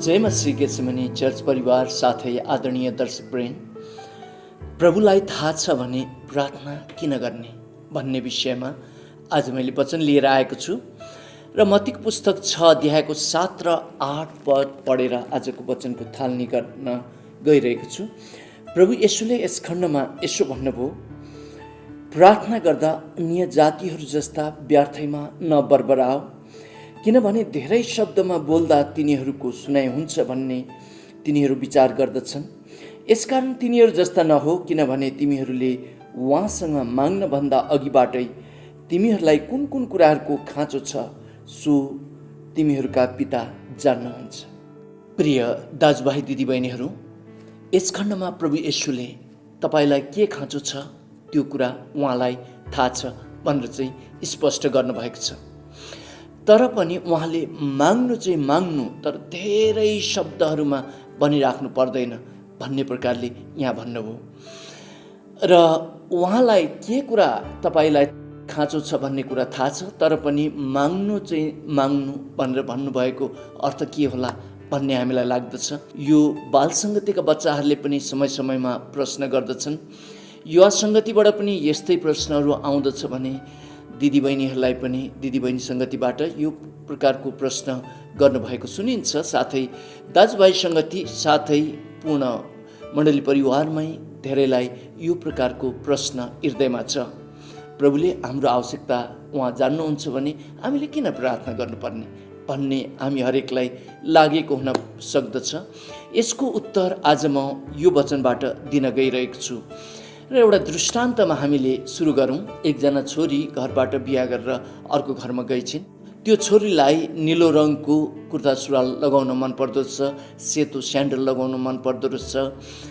जय मसीह Gethsemane church परिवार साथै आदरणीय दर्शकवृन्द, प्रभुलाई थाहा छ भने प्रार्थना किन गर्ने भन्ने विषयमा आज मैले वचन लिएर आएको छु र मत्तीको पुस्तक 6 अध्यायको 7 र 8 पद पढेर आजको वचनको थालनी गर्न गइरहेको छु। प्रभु येशूले यस खण्डमा यसो भन्नुभयो, प्रार्थना गर्दा अन्य जातिहरू जस्ता व्यर्थैमा नबरबराओ, किनभने धेरै शब्दमा बोल्दा तिनीहरूको सुनाइ हुन्छ भन्ने तिनीहरू विचार गर्दछन्। यसकारण तिनीहरू जस्ता नहो, किनभने तिमीहरूले उहाँसँग माग्नभन्दा अघिबाटै तिमीहरूलाई कुन कुन कुराहरूको खाँचो छ सो तिमीहरूका पिता जान्नुहुन्छ। प्रिय दाजुभाइ दिदीबहिनीहरू, यस खण्डमा प्रभु येशूले तपाईँलाई के खाँचो छ त्यो कुरा उहाँलाई थाहा छ भनेर चाहिँ स्पष्ट गर्नुभएको छ। तर पनि उहाँले माग्नु चाहिँ माग्नु, तर धेरै शब्दहरूमा भनिराख्नु पर्दैन भन्ने प्रकारले यहाँ भन्नुभयो। र उहाँलाई के कुरा तपाईँलाई खाँचो छ भन्ने कुरा थाहा छ, तर पनि माग्नु चाहिँ माग्नु भनेर भन्नुभएको अर्थ के होला भन्ने हामीलाई लाग्दछ। यो बाल सङ्गतिका बच्चाहरूले पनि समय समयमा प्रश्न गर्दछन्। युवा सङ्गतिबाट पनि यस्तै प्रश्नहरू आउँदछ भने दिदीबहिनीहरूलाई पनि दिदीबहिनी सङ्गतिबाट यो प्रकारको प्रश्न गर्नुभएको सुनिन्छ। साथै दाजुभाइ सङ्गति साथै पूर्ण मण्डली परिवारमै धेरैलाई यो प्रकारको प्रश्न हृदयमा छ। प्रभुले हाम्रो आवश्यकता उहाँ जान्नुहुन्छ भने हामीले किन प्रार्थना गर्नुपर्ने भन्ने हामी हरेकलाई लागेको हुन सक्दछ। यसको उत्तर आज म यो वचनबाट दिन गइरहेको छु र एउटा दृष्टान्तमा हामीले सुरु गरौँ। एकजना छोरी घरबाट बिहा गरेर अर्को घरमा गइछिन्। त्यो छोरीलाई निलो रङको कुर्ता सुरुवाल लगाउन मन पर्दो रहेछ, सेतो स्यान्डल लगाउन मन पर्दो रहेछ,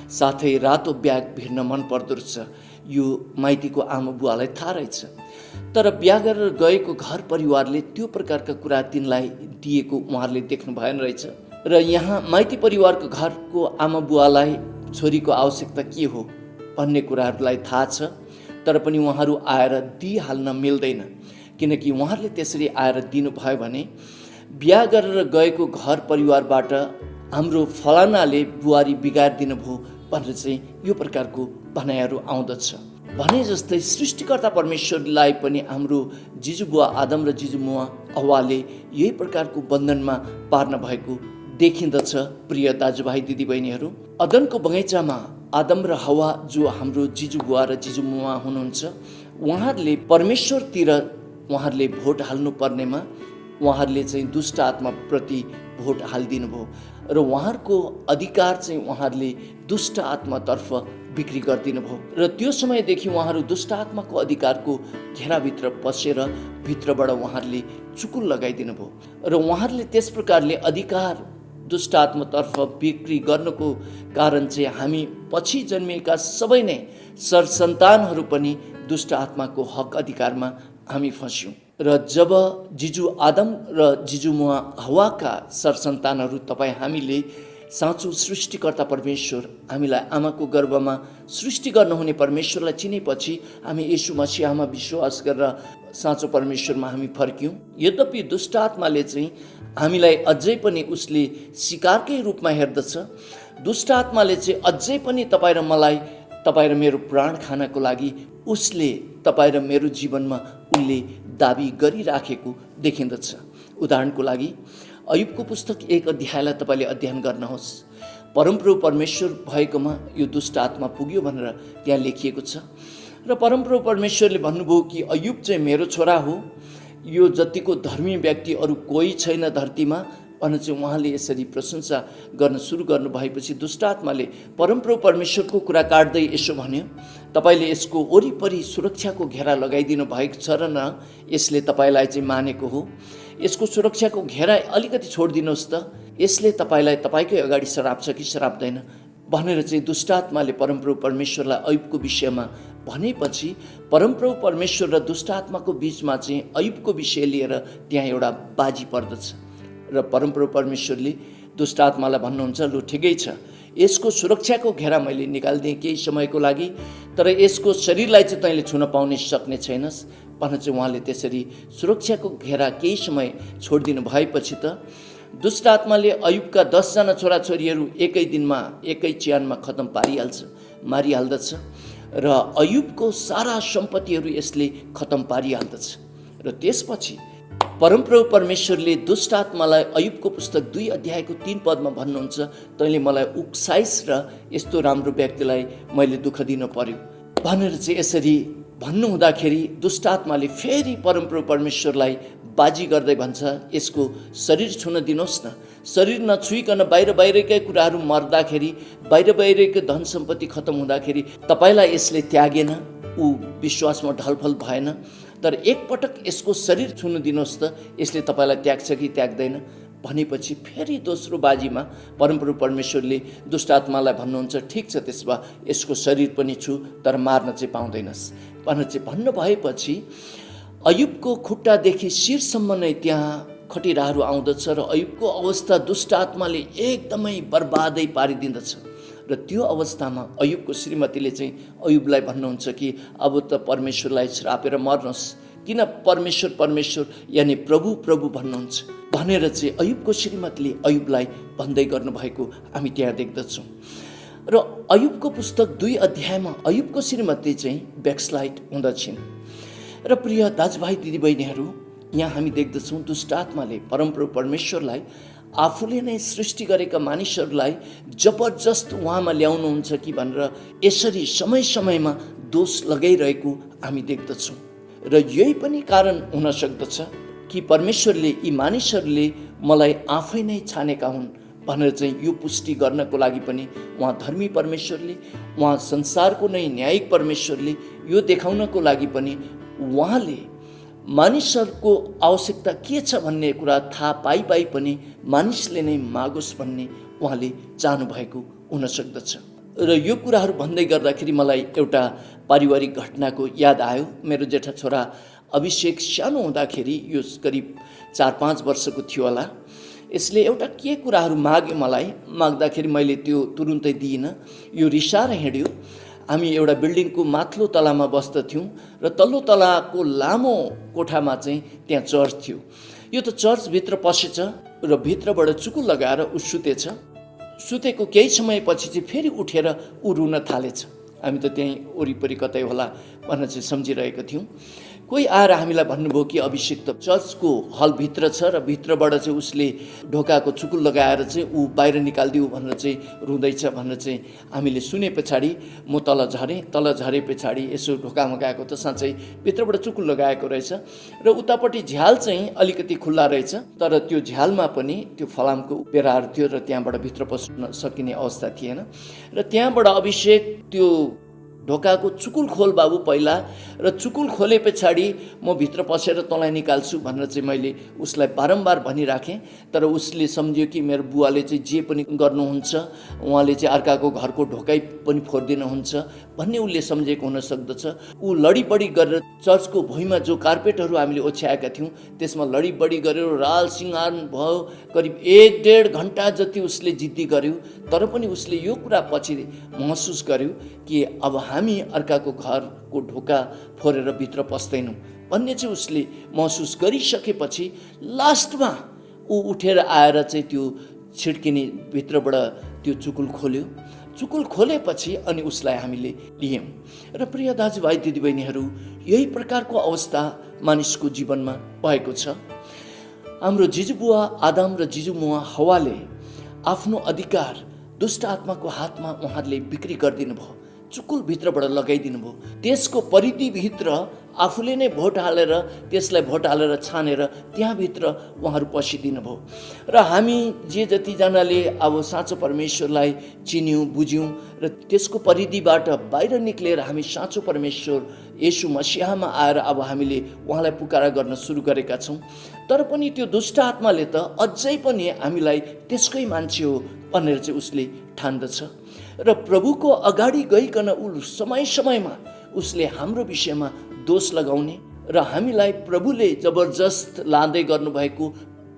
साथै रातो ब्याग भिर्न मन पर्दो रहेछ। यो माइतीको आमा बुवालाई थाहा रहेछ। तर बिहा गरेर गएको घर परिवारले त्यो प्रकारका कुरा तिनलाई दिएको उहाँहरूले देख्नु भएन रहेछ। र यहाँ माइती परिवारको घरको आमा बुवालाई छोरीको आवश्यकता के हो भन्ने कुराहरूलाई थाहा छ, तर पनि उहाँहरू आएर दिइहाल्न मिल्दैन। किनकि उहाँहरूले त्यसरी आएर दिनुभयो भने बिहा गरेर गएको घर परिवारबाट हाम्रो फलानाले बुहारी बिगारिदिनु भयो भनेर चाहिँ यो प्रकारको भनाइहरू आउँदछ। भने जस्तै सृष्टिकर्ता परमेश्वरलाई पनि हाम्रो जिजुबुवा आदम र जिजुमुवा हव्वाले यही प्रकारको बन्धनमा पार्न भएको देखिँदछ। प्रिय दाजुभाइ दिदीबहिनीहरू, अदनको बगैँचामा आदम र हवा जो हाम्रो जिजुबुवा र जिजुमुवा हुनुहुन्छ, उहाँहरूले परमेश्वरतिर उहाँहरूले भोट हाल्नु पर्नेमा उहाँहरूले चाहिँ दुष्ट आत्माप्रति भोट हालिदिनु भयो र उहाँहरूको अधिकार चाहिँ उहाँहरूले दुष्ट आत्मातर्फ बिक्री गरिदिनु भयो। र त्यो समयदेखि उहाँहरू दुष्ट आत्माको अधिकारको घेराभित्र पसेर भित्रबाट उहाँहरूले चुकुल लगाइदिनु भयो र उहाँहरूले त्यस प्रकारले अधिकार दुष्ट आत्मातर्फ बिक्री गर्नको कारण चाहिँ हामी पछि जन्मिएका सबै नै सरसन्तानहरू पनि दुष्ट आत्माको हक अधिकारमा हामी फस्यौँ। र जब जिजु आदम र जिजुमुवा हवाका सरसन्तानहरू तपाईँ हामीले साँचो सृष्टिकर्ता परमेश्वर हामीलाई आमाको गर्भमा सृष्टि गर्नुहुने परमेश्वरलाई चिनेपछि हामी येशू मसीहमा विश्वास गरेर साँचो परमेश्वरमा हामी फर्क्यौँ। यद्यपि दुष्ट आत्माले चाहिँ हामीलाई अझै पनि उसले शिकारकै रूपमा हेर्दछ। दुष्ट आत्माले चाहिँ अझै पनि तपाईँ र मलाई, तपाईँ र मेरो प्राण खानको लागि उसले तपाईँ र मेरो जीवनमा उसले दाबी गरिराखेको देखिँदछ। उदाहरणको लागि अयुबको पुस्तक 1 अध्यायलाई तपाईँले अध्ययन गर्नुहोस्। परमप्रभु परमेश्वर भएकोमा यो दुष्ट आत्मा पुग्यो भनेर त्यहाँ लेखिएको छ र परमप्रभु परमेश्वरले भन्नुभयो कि अयुब चाहिँ मेरो छोरा हो, यो जतिको धर्मी व्यक्ति अरू कोही छैन धरतीमा भनेर चाहिँ उहाँले यसरी प्रशंसा गर्न सुरु गर्नु भएपछि दुष्ट आत्माले परमप्रभु परमेश्वरको कुरा काट्दै यसो भन्यो, तपाईँले यसको वरिपरि सुरक्षाको घेरा लगाइदिनु भएको छ र न यसले तपाईँलाई चाहिँ मानेको हो। यसको सुरक्षाको घेरा अलिकति छोडिदिनुहोस् त, यसले तपाईँलाई तपाईँकै अगाडि श्राप्छ कि श्राप्दैन भनेर चाहिँ दुष्ट आत्माले परमप्रभु परमेश्वरलाई अयुबको विषयमा भनेपछि परमप्रभु परमेश्वर र दुष्ट आत्माको बिचमा चाहिँ अयुबको विषय लिएर त्यहाँ एउटा बाजी पर्दछ र परमप्रभु परमेश्वरले दुष्ट आत्मालाई भन्नुहुन्छ, लु ठिकै छ, यसको सुरक्षाको घेरा मैले निकालिदिएँ केही समयको लागि, तर यसको शरीरलाई चाहिँ तैँले छुन पाउने सक्ने छैनस् भनेर चाहिँ उहाँले त्यसरी सुरक्षाको घेरा केही समय छोडिदिनु भएपछि त दुष्ट आत्माले अयुबका 10जना छोराछोरीहरू एकै दिनमा एकै च्यानमा खतम पारिहाल्छ, मारिहाल्दछ र अयुबको सारा सम्पत्तिहरू यसले खतम पारिहाल्दछ। र त्यसपछि परमप्रभु परमेश्वरले दुष्ट आत्मालाई अयुबको पुस्तक 2 अध्यायको 3 पदमा भन्नुहुन्छ, तैँले मलाई उक्साइस र यस्तो राम्रो व्यक्तिलाई मैले दुःख दिन पर्यो भनेर चाहिँ यसरी भन्नु हुँदाखेरि दुष्ट आत्माले फेरि परमप्रभु परमेश्वरलाई बाजी गर्दै भन्छ, यसको शरीर छुन दिनुहोस् न। शरीर नछुइकन बाहिरकै कुराहरू मर्दाखेरि, बाहिरकै धन सम्पत्ति खतम हुँदाखेरि तपाईँलाई यसले त्यागेन, ऊ विश्वासमा ढलफल भएन। तर एकपटक यसको शरीर छुन दिनुहोस् त, यसले तपाईँलाई त्याग्छ कि त्याग्दैन भनेपछि फेरि दोस्रो बाजीमा परमप्रभु परमेश्वरले दुष्ट आत्मालाई भन्नुहुन्छ, ठिक छ, त्यसो भए यसको शरीर पनि छु तर मार्न चाहिँ पाउँदैनस् भनेर चाहिँ भन्नुभएपछि अयुबको खुट्टादेखि शिरसम्म नै त्यहाँ खटिराहरू आउँदछ र अयुबको अवस्था दुष्ट आत्माले एकदमै बर्बादै पारिदिँदछ। र त्यो अवस्थामा अयुबको श्रीमतीले चाहिँ अयुबलाई भन्नुहुन्छ कि अब त परमेश्वरलाई श्रापेर मर्नुहोस्, किन परमेश्वर परमेश्वर यानि प्रभु प्रभु भन्नुहुन्छ भनेर चाहिँ अयुबको श्रीमतीले अयुबलाई भन्दै गर्नुभएको हामी त्यहाँ देख्दछौँ। र अयुबको पुस्तक 2 अध्यायमा अयुबको श्रीमती चाहिँ ब्याकस्लाइड हुँदछिन्। र प्रिय दाजुभाइ दिदीबहिनीहरू, यहाँ हामी देख्दछौँ दुष्ट आत्माले परमप्रभु परमेश्वरलाई आफूले नै सृष्टि गरेका मानिसहरूलाई जबरजस्त उहाँमा ल्याउनुहुन्छ कि भनेर यसरी समय समयमा दोष लगाइरहेको हामी देख्दछौँ। र यही पनि कारण हुन सक्दछ कि परमेश्वरले यी मानिसहरूले मलाई आफै नै छानेका हुन् भनेर चाहिँ यो पुष्टि गर्नको लागि पनि उहाँ धर्मी परमेश्वरले, उहाँ संसारको नै न्यायिक परमेश्वरले यो देखाउनको लागि पनि उहाँले मानिसहरूको आवश्यकता के छ भन्ने कुरा थाहा पाइ पनि मानिसले नै मागोस् भन्ने उहाँले चाहनु भएको हुन सक्दछ। र यो कुराहरू भन्दै गर्दाखेरि मलाई एउटा पारिवारिक घटनाको याद आयो। मेरो जेठा छोरा अभिषेक सानो हुँदाखेरि, यो करिब 4-5 वर्षको थियो होला, यसले एउटा के कुराहरू माग्यो मलाई। माग्दाखेरि मैले त्यो तुरुन्तै दिइनँ, यो रिसाएर हिँड्यो। हामी एउटा बिल्डिङको माथिल्लो तलामा बस्दथ्यौँ र तल्लो तलाको लामो कोठामा चाहिँ त्यहाँ चर्च थियो। यो त चर्चभित्र पसेछ र भित्रबाट चुकुल लगाएर ऊ सुतेछ। सुतेको केही समयपछि चाहिँ फेरि उठेर ऊ रुन थालेछ। हामी त त्यहीँ वरिपरि कतै होला भनेर चाहिँ सम्झिरहेका थियौँ। कोही आएर हामीलाई भन्नुभयो कि अभिषेक त चर्चको हलभित्र छ र भित्रबाट चाहिँ उसले ढोकाको चुकुल लगाएर चाहिँ ऊ बाहिर निकालिदिऊ भनेर चाहिँ रुँदैछ भनेर चाहिँ हामीले सुने पछाडि म तल झरे पछाडि यसो ढोकामा गएको त साँच्चै भित्रबाट चुकुल लगाएको रहेछ र उतापट्टि झ्याल चाहिँ अलिकति खुल्ला रहेछ, तर त्यो झ्यालमा पनि त्यो फलामको बेराहरू थियो र त्यहाँबाट भित्र पस्न सकिने अवस्था थिएन। र त्यहाँबाट अभिषेक त्यो ढोकाको चुकुल खोल बाबु पहिला, र चुकुल खोले पछाडि म भित्र पसेर तँलाई निकाल्छु भनेर चाहिँ मैले उसलाई बारम्बार भनिराखेँ। तर उसले सम्झ्यो कि मेरो बुवाले चाहिँ जे पनि गर्नुहुन्छ, उहाँले चाहिँ अर्काको घरको ढोकाइ पनि फोडिदिनुहुन्छ भन्ने उसले सम्झेको हुन सक्दछ। ऊ लडीबडी गरेर चर्चको भुइँमा जो कार्पेटहरू हामीले ओछ्याएका थियौँ त्यसमा लडीबडी गरेर राल सिँगार भयो। करिब 1-1.5 घन्टा जति उसले जिद्दी गर्यो, तर पनि उसले यो कुरा पछि महसुस गर्यो कि अब हामी अर्काको घरको ढोका फोरेर भित्र पस्दैनौँ भन्ने चाहिँ उसले महसुस गरिसकेपछि लास्टमा ऊ उठेर आएर चाहिँ त्यो छिड्किने भित्रबाट त्यो चुकुल खोल्यो। चुकुल खोलेपछि अनि उसलाई हामीले लियौँ। र प्रिय दाजुभाइ दिदीबहिनीहरू, यही प्रकारको अवस्था मानिसको जीवनमा भएको छ। हाम्रो जिजुबुवा आदम र जिजुमुवा हवाले आफ्नो अधिकार दुष्ट आत्माको हातमा उहाँहरूले बिक्री गरिदिनु भयो, चुकुल भित्रबाट लगाइदिनु भयो। त्यसको परिधिभित्र आफूले नै भोट हालेर त्यसलाई भोट हालेर छानेर त्यहाँभित्र उहाँहरू पसिदिनु भयो। र हामी जे जतिजनाले अब साँचो परमेश्वरलाई चिन्यौँ बुझ्यौँ र त्यसको परिधिबाट बाहिर निक्लेर हामी साँचो परमेश्वर येशू मसीहमा आएर अब हामीले उहाँलाई पुकारा गर्न सुरु गरेका छौँ। तर पनि त्यो दुष्ट आत्माले त अझै पनि हामीलाई त्यसकै मान्छे हो भनेर चाहिँ उसले ठान्दछ र प्रभुको अगाडि गइकन ऊ समय समयमा उसले हाम्रो विषयमा दोष लगाउने र हामीलाई प्रभुले जबरजस्त लाँदै गर्नुभएको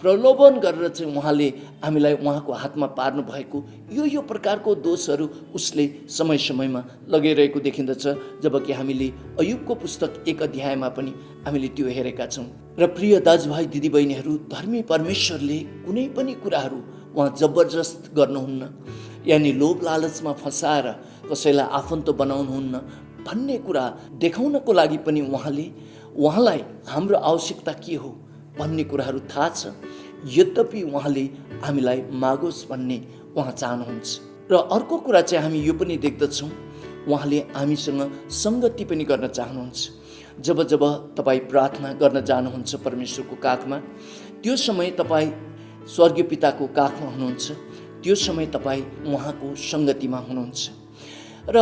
प्रलोभन गरेर चाहिँ उहाँले हामीलाई उहाँको हातमा पार्नु भएको यो प्रकारको दोषहरू उसले समय समयमा लगाइरहेको देखिँदछ। जबकि हामीले अयुबको पुस्तक 1 अध्यायमा पनि हामीले त्यो हेरेका छौँ। र प्रिय दाजुभाइ दिदीबहिनीहरू, धर्मी परमेश्वरले कुनै पनि कुराहरू उहाँ जबरजस्त गर्नुहुन्न, यानि लोभ लालचमा फसाएर कसैलाई आफन्त बनाउनुहुन्न भन्ने कुरा देखाउनको लागि पनि उहाँलाई हाम्रो आवश्यकता के हो भन्ने कुराहरू थाहा छ। यद्यपि उहाँले हामीलाई मागोस् भन्ने उहाँ चाहनुहुन्छ। र अर्को कुरा चाहिँ हामी यो पनि देख्दछौँ, उहाँले हामीसँग सङ्गति पनि गर्न चाहनुहुन्छ। जब तपाईँ प्रार्थना गर्न जानुहुन्छ परमेश्वरको काखमा, त्यो समय तपाईँ स्वर्गीय पिताको काखमा हुनुहुन्छ, त्यो समय तपाईँ उहाँको सङ्गतिमा हुनुहुन्छ। र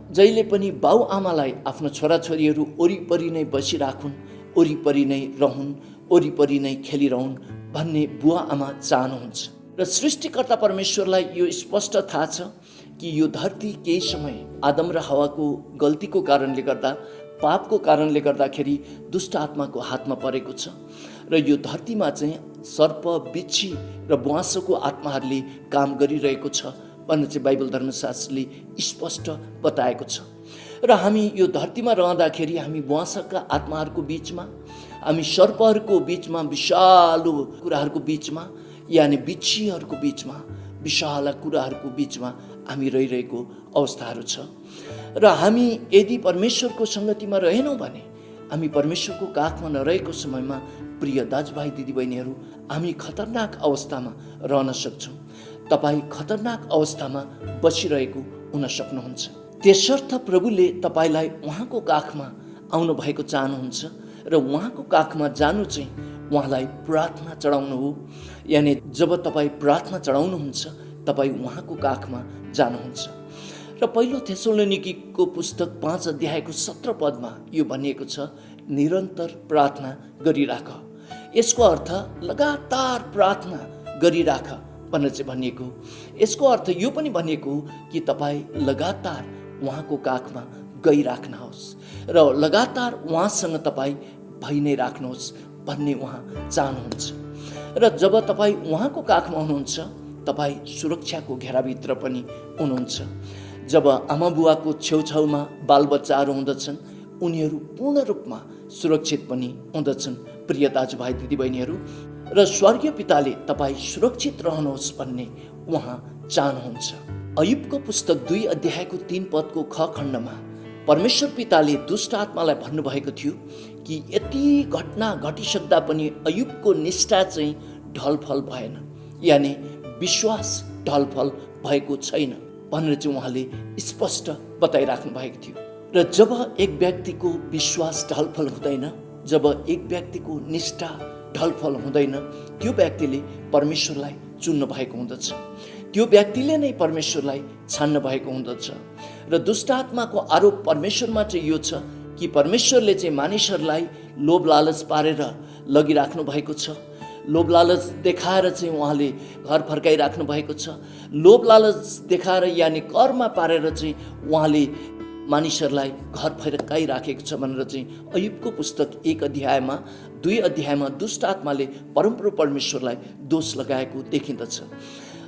जहिले पनि बाउआमालाई आफ्नो छोराछोरीहरू वरिपरि नै बसिराखुन्, वरिपरि नै रहन्, वरिपरि नै खेलिरहन् भन्ने बुवा आमा चाहनुहुन्छ। र सृष्टिकर्ता परमेश्वरलाई यो स्पष्ट थाहा छ कि यो धरती केही समय आदम र हवाको गल्तीको कारणले गर्दा, पापको कारणले गर्दाखेरि दुष्ट आत्माको हातमा परेको छ। र यो धरतीमा चाहिँ सर्प, बिच्छी र बुवासोको आत्माहरूले काम गरिरहेको छ भन्ने चाहिँ बाइबल धर्मशास्त्रले स्पष्ट बताएको छ। र हामी यो धरतीमा रहँदाखेरि हामी बुवासोका आत्माहरूको बिचमा, हामी सर्पहरूको बिचमा, विषालु कुराहरूको बिचमा, यानि बिच्छीहरूको बिचमा, विषाला कुराहरूको बिचमा हामी रहिरहेको अवस्थाहरू छ। र हामी यदि परमेश्वरको सङ्गतिमा रहेनौँ भने, हामी परमेश्वरको काखमा नरहेको समयमा प्रिय दाजुभाइ दिदीबहिनीहरू, हामी खतरनाक अवस्थामा रहन सक्छौँ। तपाईँ खतरनाक अवस्थामा बसिरहेको हुन सक्नुहुन्छ। त्यसर्थ प्रभुले तपाईँलाई उहाँको काखमा आउनु भएको चाहनुहुन्छ। र उहाँको काखमा जानु चाहिँ उहाँलाई प्रार्थना चढाउनु हो। यानि जब तपाईँ प्रार्थना चढाउनुहुन्छ, तपाईँ उहाँको काखमा जानुहुन्छ। र पहिलो थेसलोनिकीको पुस्तक 5 अध्यायको 17 पदमा यो भनिएको छ, निरन्तर प्रार्थना गरिराख। यसको अर्थ लगातार प्रार्थना गरिराख भनेर चाहिँ भनिएको। यसको अर्थ यो पनि भनिएको कि तपाईँ लगातार उहाँको काखमा गइराख्नुहोस् र लगातार उहाँसँग तपाईँ भइ नै राख्नुहोस् भन्ने उहाँ चाहनुहुन्छ। र जब तपाईँ उहाँको काखमा हुनुहुन्छ, तपाईँ सुरक्षाको घेराभित्र पनि हुनुहुन्छ। जब आमा बुवाको छेउछाउमा बालबच्चाहरू हुँदछन्, उनीहरू पूर्ण रूपमा सुरक्षित पनि हुँदछन् प्रिय दाजुभाइ दिदीबहिनीहरू। र स्वर्गीय पिताले तपाईँ सुरक्षित रहनुहोस् भन्ने उहाँ चाहनुहुन्छ। अयुबको पुस्तक 2 अध्यायको 3 पदको ख खण्डमा परमेश्वर पिताले दुष्ट आत्मालाई भन्नुभएको थियो कि यति घटना घटिसक्दा पनि अयुबको निष्ठा चाहिँ ढलफल भएन, यानि विश्वास ढलफल भएको छैन भनेर चाहिँ उहाँले स्पष्ट बताइराख्नु भएको थियो। र जब एक व्यक्तिको विश्वास ढलफल हुँदैन, जब एक व्यक्तिको निष्ठा ढलफल हुँदैन, त्यो व्यक्तिले परमेश्वरलाई चुन्नु भएको हुँदछ, त्यो व्यक्तिले नै परमेश्वरलाई छान्न भएको हुँदछ। र दुष्ट आत्माको आरोप परमेश्वरमा चाहिँ यो छ कि परमेश्वरले चाहिँ मानिसहरूलाई लोभ लालच पारेर लगिराख्नु भएको छ, लोभ लालच देखाएर चाहिँ उहाँले घर फर्काइराख्नु भएको छ, लोभ लालच देखाएर यानि कर्म पारेर चाहिँ उहाँले मानिसहरूलाई घर फर्काइराखेको छ भनेर चाहिँ अयुबको पुस्तक 1 अध्यायमा 2 अध्यायमा दुष्ट आत्माले परमप्रभु परमेश्वरलाई दोष लगाएको देखिँदछ।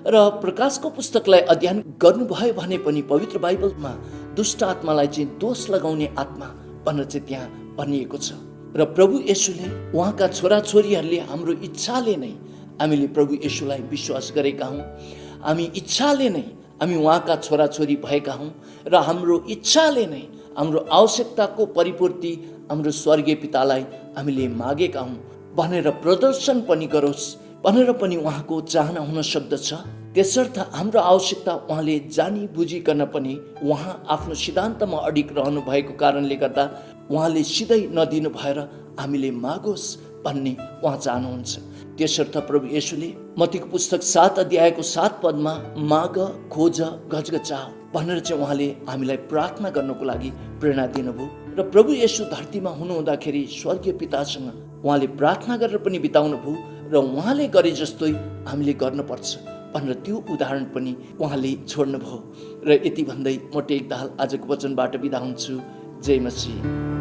र प्रकाशको पुस्तकलाई अध्ययन गर्नुभयो भने पनि पवित्र बाइबलमा दुष्ट आत्मालाई चाहिँ दोष लगाउने आत्मा भनेर चाहिँ त्यहाँ भनिएको छ। र प्रभु येशूले उहाँका छोराछोरीहरूले हाम्रो इच्छाले नै हामीले प्रभु येशूलाई विश्वास गरेका हौँ, हामी इच्छाले नै हामी उहाँका छोराछोरी भएका हौँ र हाम्रो इच्छाले नै हाम्रो आवश्यकताको परिपूर्ति हाम्रो स्वर्गीय पितालाई हामीले मागेका हौँ भनेर प्रदर्शन पनि गरोस् भनेर पनि उहाँको चाहना हुन सक्दछ। त्यसर्थ हाम्रो आवश्यकता उहाँले जानी बुझिकन पनि उहाँ आफ्नो सिद्धान्तमा अडिग रहनु भएको कारणले गर्दा उहाँले सिधै नदिनु भएर हामीले मागोस् भन्ने उहाँ चाहनुहुन्छ। त्यसर्थ प्रभु येशूले मत्तीको पुस्तक 7 अध्यायको 7 पदमा माग, खोज, गजगचाओ भनेर चाहिँ उहाँले हामीलाई प्रार्थना गर्नको लागि प्रेरणा दिनुभयो। र प्रभु येशू धरतीमा हुनुहुँदाखेरि स्वर्गीय पितासँग उहाँले प्रार्थना गरेर पनि बिताउनु भयो र उहाँले गरे जस्तै हामीले गर्नुपर्छ भनेर त्यो उदाहरण पनि उहाँले छोड्नुभयो। र यति भन्दै म टेक दाहाल आजको वचनबाट बिदा हुन्छु। जय मसीह।